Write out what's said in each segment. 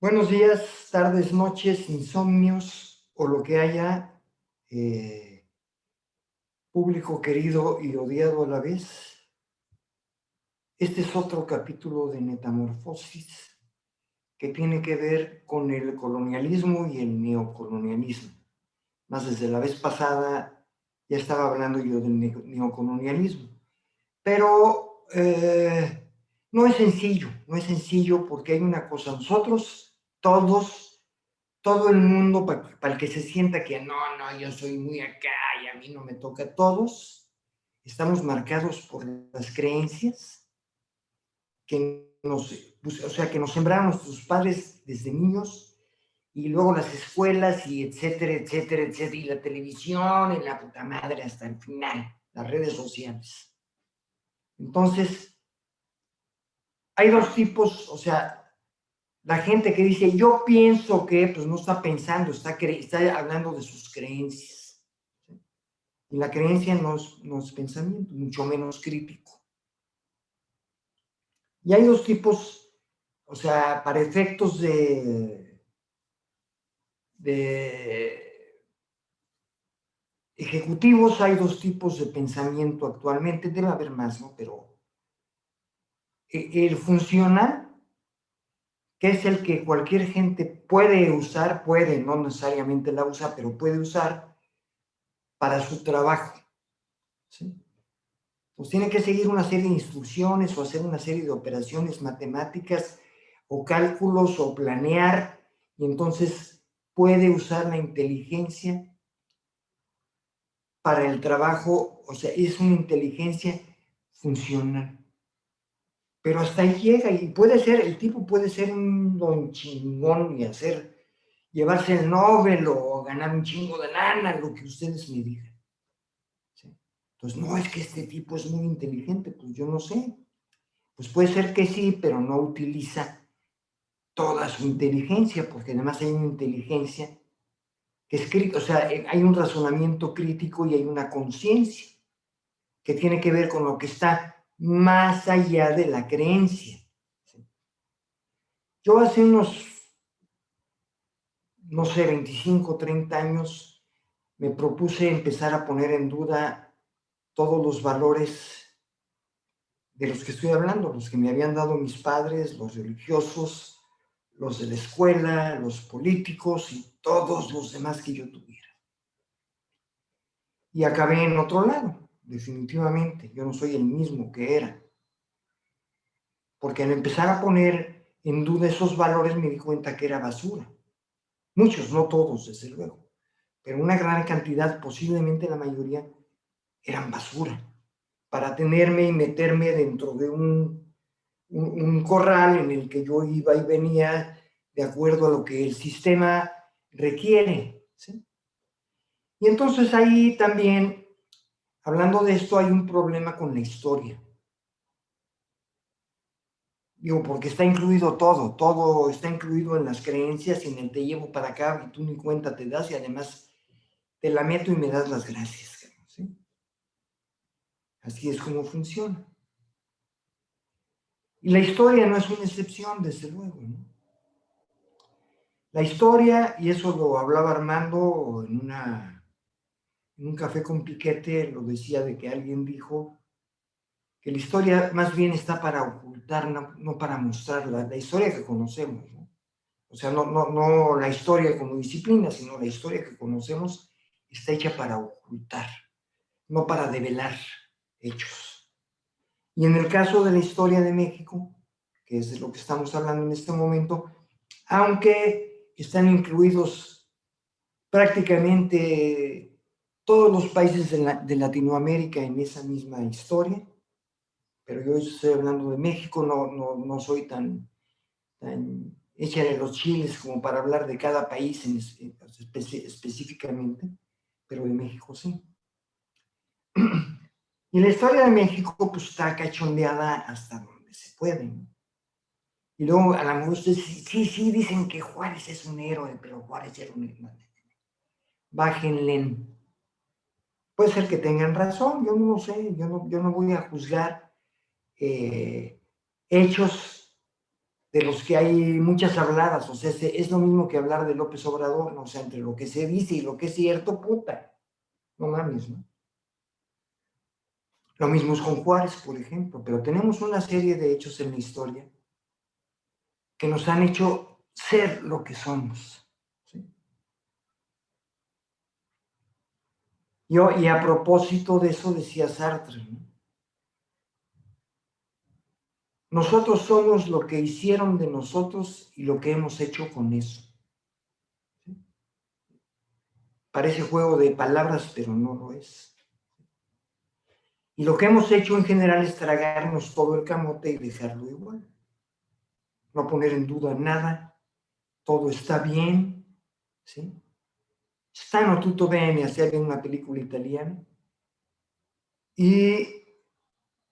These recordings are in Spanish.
Buenos días, tardes, noches, insomnios o lo que haya, público querido y odiado a la vez. Este es otro capítulo de Metamorfosis que tiene que ver con el colonialismo y el neocolonialismo. Más desde la vez pasada ya estaba hablando yo del neocolonialismo, pero no es sencillo, no es sencillo porque hay una cosa, nosotros todos todo el mundo, para el que se sienta que no, yo soy muy acá y a mí no me toca, todos estamos marcados por las creencias que nos, pues, o sea, que nos sembraron nuestros padres desde niños y luego las escuelas y etcétera, etcétera, etcétera, y la televisión y la puta madre hasta el final, las redes sociales. Entonces, hay dos tipos, o sea, la gente que dice, yo pienso que, pues no está pensando, está hablando de sus creencias. ¿Sí? Y la creencia no es pensamiento, mucho menos crítico. Y hay dos tipos, o sea, para efectos de ejecutivos hay dos tipos de pensamiento actualmente, debe haber más, ¿no? Pero el funcional, que es el que cualquier gente puede usar, puede, no necesariamente la usa, pero puede usar para su trabajo. ¿Sí? Pues tiene que seguir una serie de instrucciones o hacer una serie de operaciones matemáticas o cálculos o planear, y entonces puede usar la inteligencia para el trabajo, o sea, es una inteligencia funcional. Pero hasta ahí llega y puede ser, el tipo puede ser un don chingón y llevarse el Nobel o ganar un chingo de lana, lo que ustedes me digan. ¿Sí? Entonces, no es que este tipo es muy inteligente, pues yo no sé. Pues puede ser que sí, pero no utiliza toda su inteligencia, porque además hay una inteligencia que es crítica, o sea, hay un razonamiento crítico y hay una conciencia que tiene que ver con lo que está más allá de la creencia. Yo hace unos, no sé, 25, 30 años me propuse empezar a poner en duda todos los valores de los que estoy hablando, los que me habían dado mis padres, los religiosos, los de la escuela, los políticos y todos los demás que yo tuviera. Y acabé en otro lado, definitivamente. Yo no soy el mismo que era. Porque al empezar a poner en duda esos valores me di cuenta que era basura. Muchos, no todos, desde luego, pero una gran cantidad, posiblemente la mayoría, eran basura. Para tenerme y meterme dentro de un corral en el que yo iba y venía de acuerdo a lo que el sistema requiere. ¿Sí? Y entonces ahí también, hablando de esto, hay un problema con la historia. Digo, porque está incluido todo, todo está incluido en las creencias y en el te llevo para acá y tú ni cuenta te das y además te la meto y me das las gracias. ¿Sí? Así es como funciona. Y la historia no es una excepción, desde luego, ¿no? La historia, y eso lo hablaba Armando en un café con piquete, lo decía de que alguien dijo que la historia más bien está para ocultar, no para mostrar la historia que conocemos, ¿no? O sea, no la historia como disciplina, sino la historia que conocemos está hecha para ocultar, no para develar hechos. Y en el caso de la historia de México, que es de lo que estamos hablando en este momento, aunque están incluidos prácticamente todos los países de Latinoamérica en esa misma historia, pero yo estoy hablando de México, no soy tan hecha de los chiles como para hablar de cada país específicamente, pero de México sí. Y la historia de México pues está cachondeada hasta donde se puede, ¿no? Y luego a la mejor ustedes sí dicen que Juárez es un héroe, pero Juárez era un héroe. Bájenle. Puede ser que tengan razón, yo no lo sé, yo no voy a juzgar hechos de los que hay muchas habladas, o sea, es lo mismo que hablar de López Obrador, ¿no? O sea, entre lo que se dice y lo que es cierto, puta, no mames, ¿no? Lo mismo es con Juárez, por ejemplo, pero tenemos una serie de hechos en la historia que nos han hecho ser lo que somos, ¿sí? Y a propósito de eso decía Sartre, ¿no? Nosotros somos lo que hicieron de nosotros y lo que hemos hecho con eso. ¿Sí? Parece juego de palabras, pero no lo es. Y lo que hemos hecho en general es tragarnos todo el camote y dejarlo igual. No poner en duda nada, todo está bien, ¿sí? Stanno tutto bene, hacía bien una película italiana, y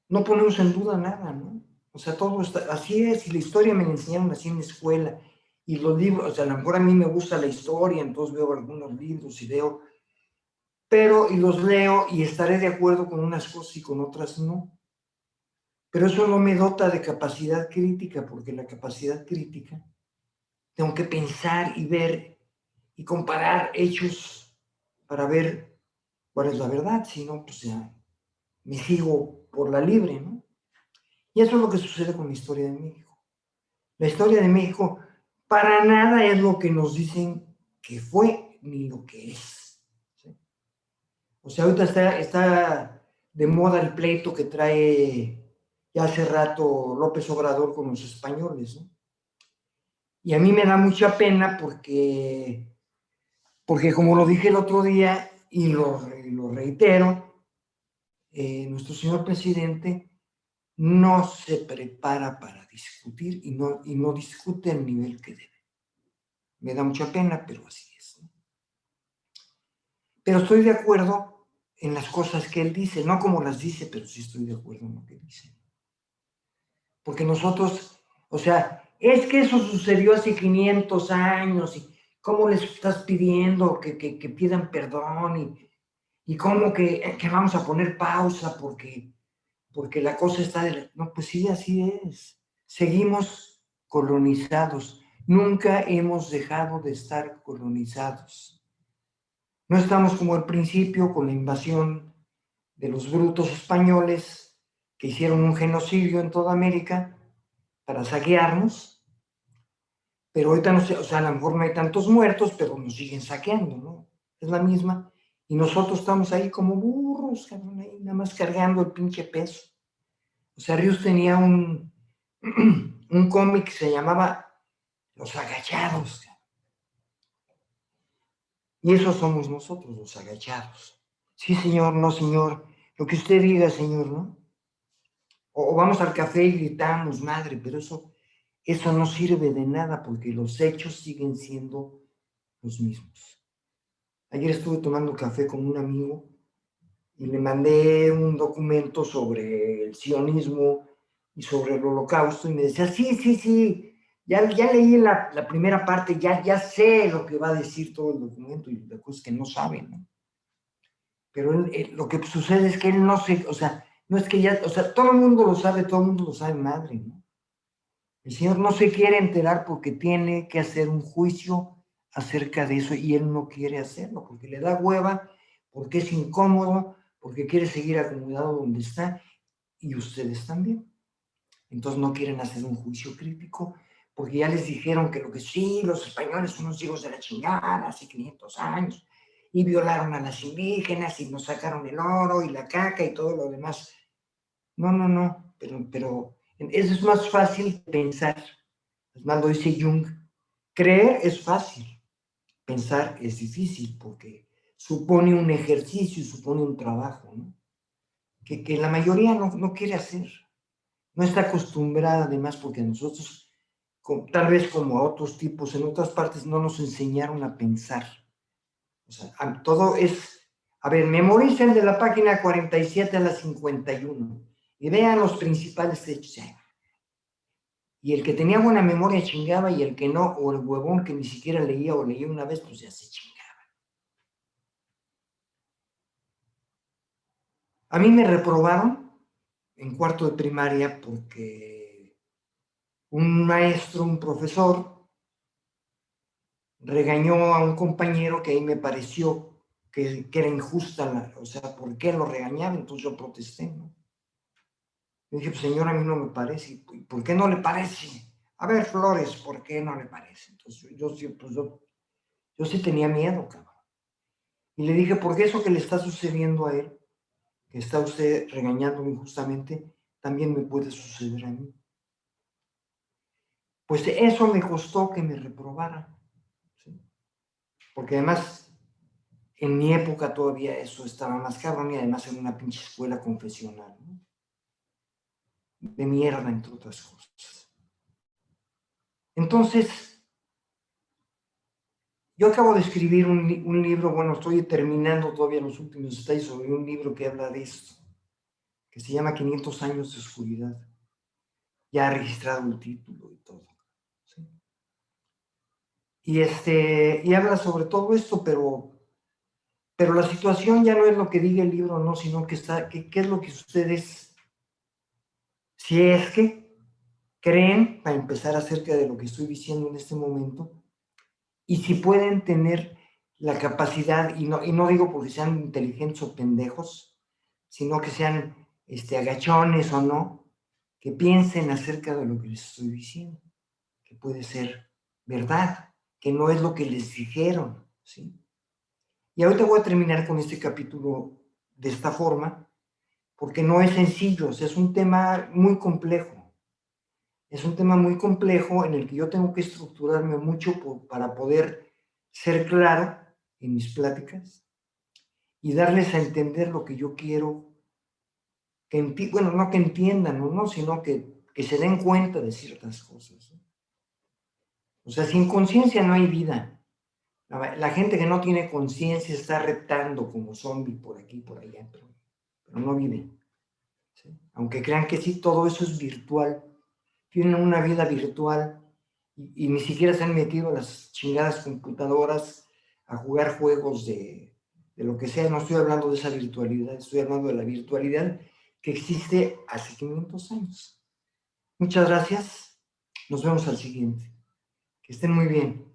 no ponemos en duda nada, ¿no? O sea, todo está, así es, y la historia me la enseñaron así en la escuela, y los libros, o sea, a lo mejor a mí me gusta la historia, entonces veo algunos libros y veo, pero, y los leo, y estaré de acuerdo con unas cosas y con otras no. Pero eso no me dota de capacidad crítica, porque la capacidad crítica, tengo que pensar y ver y comparar hechos para ver cuál es la verdad, si no, pues ya me sigo por la libre, ¿no? Y eso es lo que sucede con la historia de México. La historia de México para nada es lo que nos dicen que fue ni lo que es, ¿sí? O sea, ahorita está de moda el pleito que trae ya hace rato López Obrador con los españoles, ¿no? Y a mí me da mucha pena porque como lo dije el otro día y lo reitero, nuestro señor presidente no se prepara para discutir y no discute al nivel que debe. Me da mucha pena, pero así es, ¿no? Pero estoy de acuerdo en las cosas que él dice, no como las dice, pero sí estoy de acuerdo en lo que dice. Porque nosotros, o sea, es que eso sucedió hace 500 años y cómo les estás pidiendo que pidan perdón y cómo que vamos a poner pausa porque la cosa está de... No, pues sí, así es. Seguimos colonizados. Nunca hemos dejado de estar colonizados. No estamos como al principio con la invasión de los brutos españoles que hicieron un genocidio en toda América para saquearnos, pero ahorita no sé, o sea, a lo mejor no hay tantos muertos, pero nos siguen saqueando, ¿no? Es la misma. Y nosotros estamos ahí como burros, cabrón, ahí nada más cargando el pinche peso. O sea, Rius tenía un cómic que se llamaba Los Agachados. Y esos somos nosotros, los agachados. Sí, señor, no, señor. Lo que usted diga, señor, ¿no? O vamos al café y gritamos, madre, pero eso no sirve de nada porque los hechos siguen siendo los mismos. Ayer estuve tomando café con un amigo y le mandé un documento sobre el sionismo y sobre el holocausto y me decía, sí, sí, sí, ya leí la primera parte, ya sé lo que va a decir todo el documento y la cosa es que no sabe, ¿no? Pero lo que sucede es que él no se, o sea, no es que ya, o sea, todo el mundo lo sabe, todo el mundo lo sabe, madre, ¿no? El Señor no se quiere enterar porque tiene que hacer un juicio acerca de eso y él no quiere hacerlo porque le da hueva, porque es incómodo, porque quiere seguir acomodado donde está y ustedes también. Entonces no quieren hacer un juicio crítico porque ya les dijeron que lo que sí, los españoles son unos hijos de la chingada hace 500 años y violaron a las indígenas y nos sacaron el oro y la caca y todo lo demás. No, no, no, pero eso es más fácil pensar. Es más, lo dice Jung. Creer es fácil, pensar es difícil porque supone un ejercicio, supone un trabajo, ¿no? Que la mayoría no quiere hacer. No está acostumbrada además porque a nosotros, tal vez como a otros tipos en otras partes, no nos enseñaron a pensar. O sea, todo es... A ver, memoricen de la página 47 a la 51 y vean los principales hechos. Y el que tenía buena memoria chingaba y el que no, o el huevón que ni siquiera leía o leía una vez, pues ya se chingaba. A mí me reprobaron en cuarto de primaria porque un maestro, un profesor, regañó a un compañero que ahí me pareció que era injusta, o sea, ¿por qué lo regañaba? Entonces yo protesté, ¿no? Le dije, pues señor, a mí no me parece. ¿Por qué no le parece? A ver, Flores, ¿por qué no le parece? Entonces yo sí tenía miedo, cabrón. Y le dije, porque eso que le está sucediendo a él, que está usted regañándome injustamente, también me puede suceder a mí. Pues eso me costó que me reprobara, ¿sí? Porque además, en mi época todavía eso estaba más cabrón y además en una pinche escuela confesional, ¿no? De mierda, entre otras cosas. Entonces, yo acabo de escribir un libro, bueno, estoy terminando todavía los últimos detalles sobre un libro que habla de esto, que se llama 500 años de oscuridad. Ya ha registrado el título y todo, ¿sí? Y habla sobre todo esto, pero la situación ya no es lo que diga el libro, no, sino que qué es lo que ustedes, si es que creen, para empezar acerca de lo que estoy diciendo en este momento, y si pueden tener la capacidad, y no digo porque sean inteligentes o pendejos, sino que sean agachones o no, que piensen acerca de lo que les estoy diciendo, que puede ser verdad, que no es lo que les dijeron, ¿sí? Y ahorita voy a terminar con este capítulo de esta forma, porque no es sencillo, o sea, es un tema muy complejo. Es un tema muy complejo en el que yo tengo que estructurarme mucho para poder ser claro en mis pláticas y darles a entender lo que yo quiero bueno, no que entiendan, ¿no? Sino que se den cuenta de ciertas cosas, ¿no? O sea, sin conciencia no hay vida. La gente que no tiene conciencia está reptando como zombie por aquí y por allá, pero no vive, ¿sí? Aunque crean que sí, todo eso es virtual. Tienen una vida virtual y ni siquiera se han metido a las chingadas computadoras a jugar juegos de lo que sea. No estoy hablando de esa virtualidad, estoy hablando de la virtualidad que existe hace 500 años. Muchas gracias. Nos vemos al siguiente. Que estén muy bien.